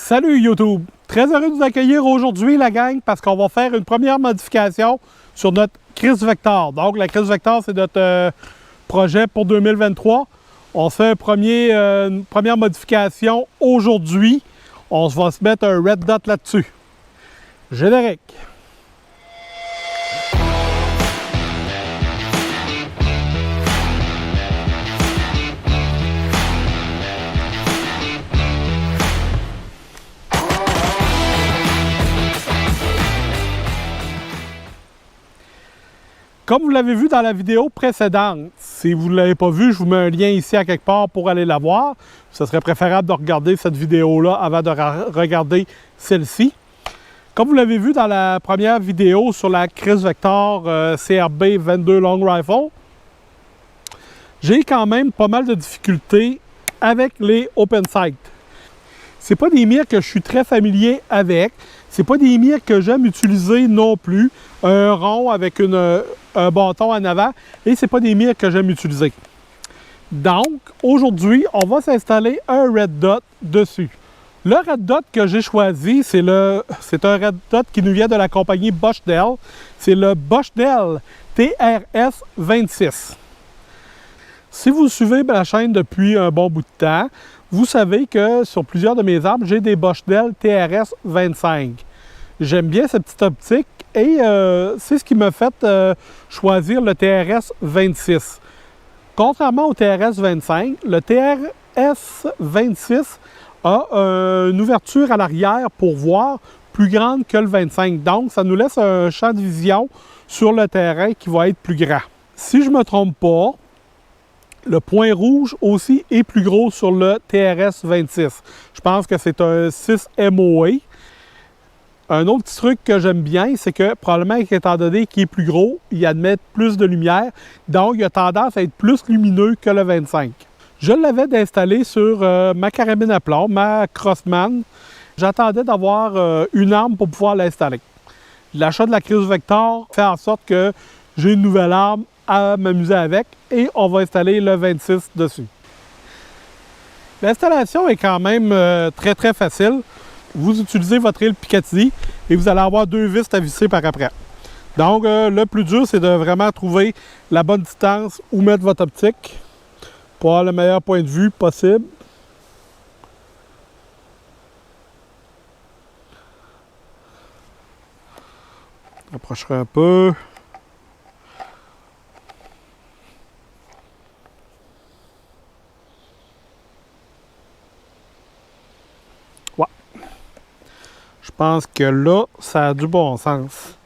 Salut YouTube! Très heureux de vous accueillir aujourd'hui la gang parce qu'on va faire une première modification sur notre Chris Vector. Donc la Chris Vector c'est notre projet pour 2023. On se fait une première modification aujourd'hui. On va se mettre un red dot là-dessus. Générique! Comme vous l'avez vu dans la vidéo précédente, si vous ne l'avez pas vu, je vous mets un lien ici à quelque part pour aller la voir. Ce serait préférable de regarder cette vidéo-là avant de regarder celle-ci. Comme vous l'avez vu dans la première vidéo sur la Chris Vector CRB 22 Long Rifle, j'ai quand même pas mal de difficultés avec les open sight. C'est pas des mires que je suis très familier avec. C'est pas des mires que j'aime utiliser non plus. Un rond avec un bâton en avant. Et c'est pas des mires que j'aime utiliser. Donc, aujourd'hui, on va s'installer un red dot dessus. Le red dot que j'ai choisi, c'est un red dot qui nous vient de la compagnie Bushnell. C'est le Bushnell TRS 26. Si vous suivez la chaîne depuis un bon bout de temps, vous savez que sur plusieurs de mes armes, j'ai des Bushnell TRS 25. J'aime bien cette petite optique et c'est ce qui m'a fait choisir le TRS 26. Contrairement au TRS 25, le TRS 26 a une ouverture à l'arrière pour voir plus grande que le 25. Donc, ça nous laisse un champ de vision sur le terrain qui va être plus grand. Si je ne me trompe pas, le point rouge aussi est plus gros sur le TRS 26. Je pense que c'est un 6 MOA. Un autre petit truc que j'aime bien, c'est que probablement étant donné qu'il est plus gros, il admet plus de lumière. Donc, il a tendance à être plus lumineux que le 25. Je l'avais installé sur ma carabine à plomb, ma Crossman. J'attendais d'avoir une arme pour pouvoir l'installer. L'achat de la Chris Vector fait en sorte que j'ai une nouvelle arme à m'amuser avec et on va installer le 26 dessus. L'installation est quand même très facile. Vous utilisez votre île Picatinny et vous allez avoir deux vis à visser par après. Donc le plus dur c'est de vraiment trouver la bonne distance où mettre votre optique pour avoir le meilleur point de vue possible. Approcherai un peu. Je pense que là, ça a du bon sens.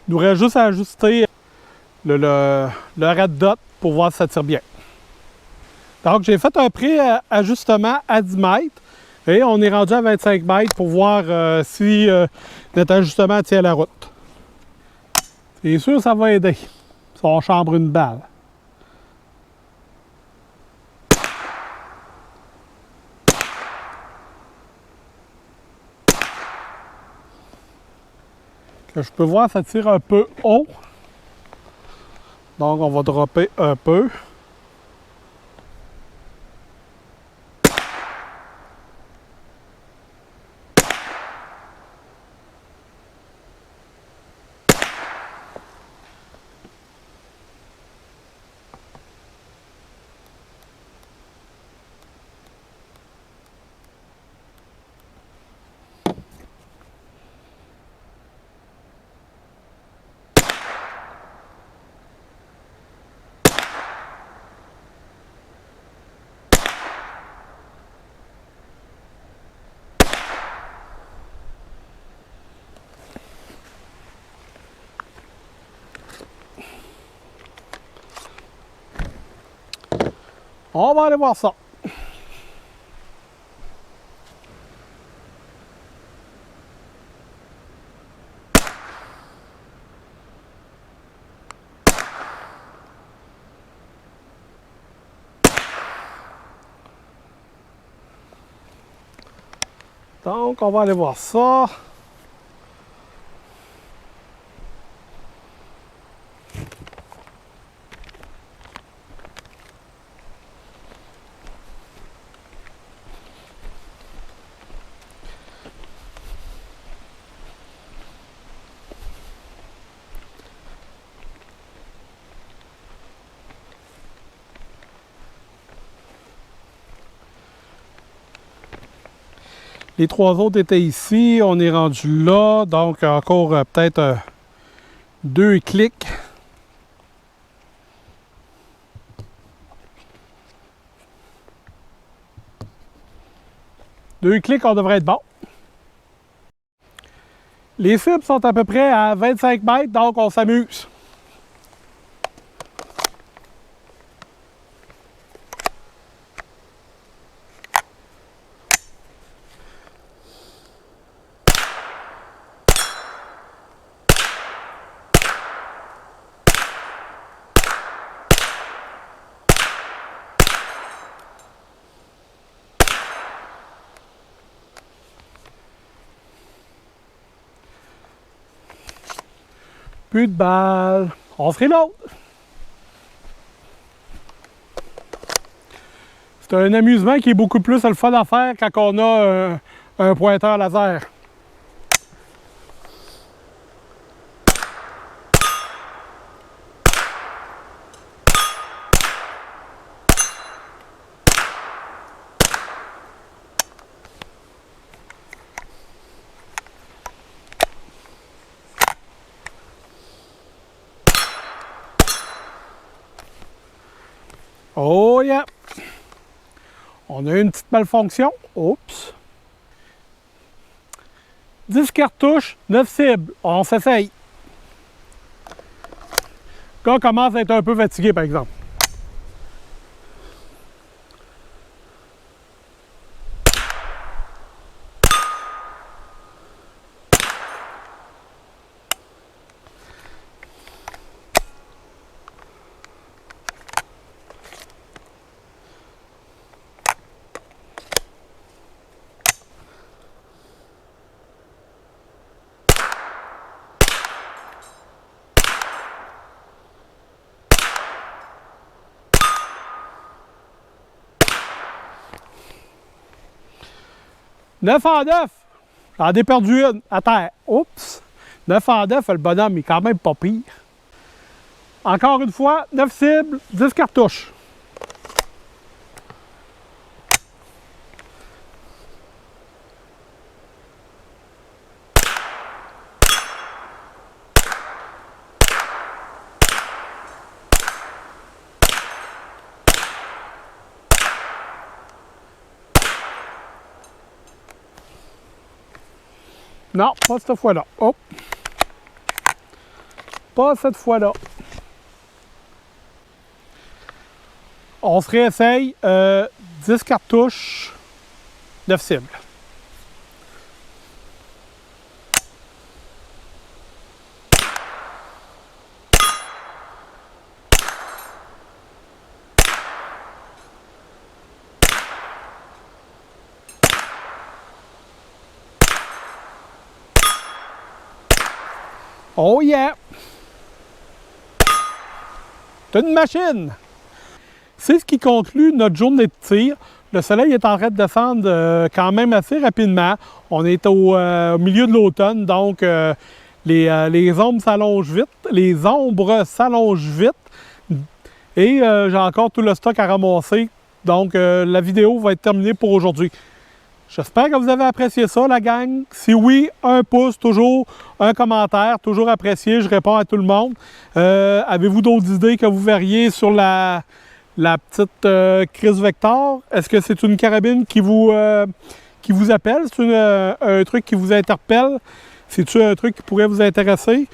Il nous reste juste à ajuster le red dot pour voir si ça tire bien. Donc, j'ai fait un pré-ajustement à 10 mètres et on est rendu à 25 mètres pour voir si notre ajustement tient la route. C'est sûr que ça va aider si on chambre une balle. Que je peux voir, ça tire un peu haut. Donc, on va dropper un peu. On va aller voir ça. Donc, on va aller voir ça. Les 3 autres étaient ici. On est rendu là. Donc, encore peut-être 2 clics. Deux clics, on devrait être bon. Les cibles sont à peu près à 25 mètres, donc on s'amuse. Plus de balles. On se reload. C'est un amusement qui est beaucoup plus le fun à faire quand on a un pointeur laser. Oh yeah! On a une petite malfonction. Oups! 10 cartouches, 9 cibles. On s'essaye. Le gars commence à être un peu fatigué, par exemple. Neuf en 9! J'en ai perdu une à terre. Oups! 9 en 9, le bonhomme est quand même pas pire. Encore une fois, 9 cibles, 10 cartouches. Non, pas cette fois-là. Oh! Pas cette fois-là. On se réessaye 10 cartouches, 9 cibles. Oh yeah! C'est une machine! C'est ce qui conclut notre journée de tir. Le soleil est en train de descendre quand même assez rapidement. On est au milieu de l'automne, donc les ombres s'allongent vite. Les ombres s'allongent vite. Et j'ai encore tout le stock à ramasser. Donc la vidéo va être terminée pour aujourd'hui. J'espère que vous avez apprécié ça, la gang. Si oui, un pouce, toujours un commentaire, toujours apprécié. Je réponds à tout le monde. Avez-vous d'autres idées que vous verriez sur la petite Kriss Vector? Est-ce que c'est une carabine qui vous appelle? C'est un truc qui vous interpelle? C'est-tu un truc qui pourrait vous intéresser?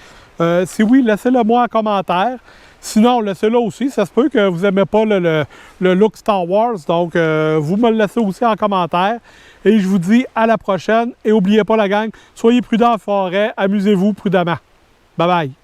Si oui, laissez-le moi en commentaire. Sinon, laissez-le aussi. Ça se peut que vous n'aimez pas le look Star Wars. Donc, vous me le laissez aussi en commentaire. Et je vous dis à la prochaine. Et n'oubliez pas, la gang, soyez prudents en forêt. Amusez-vous prudemment. Bye bye.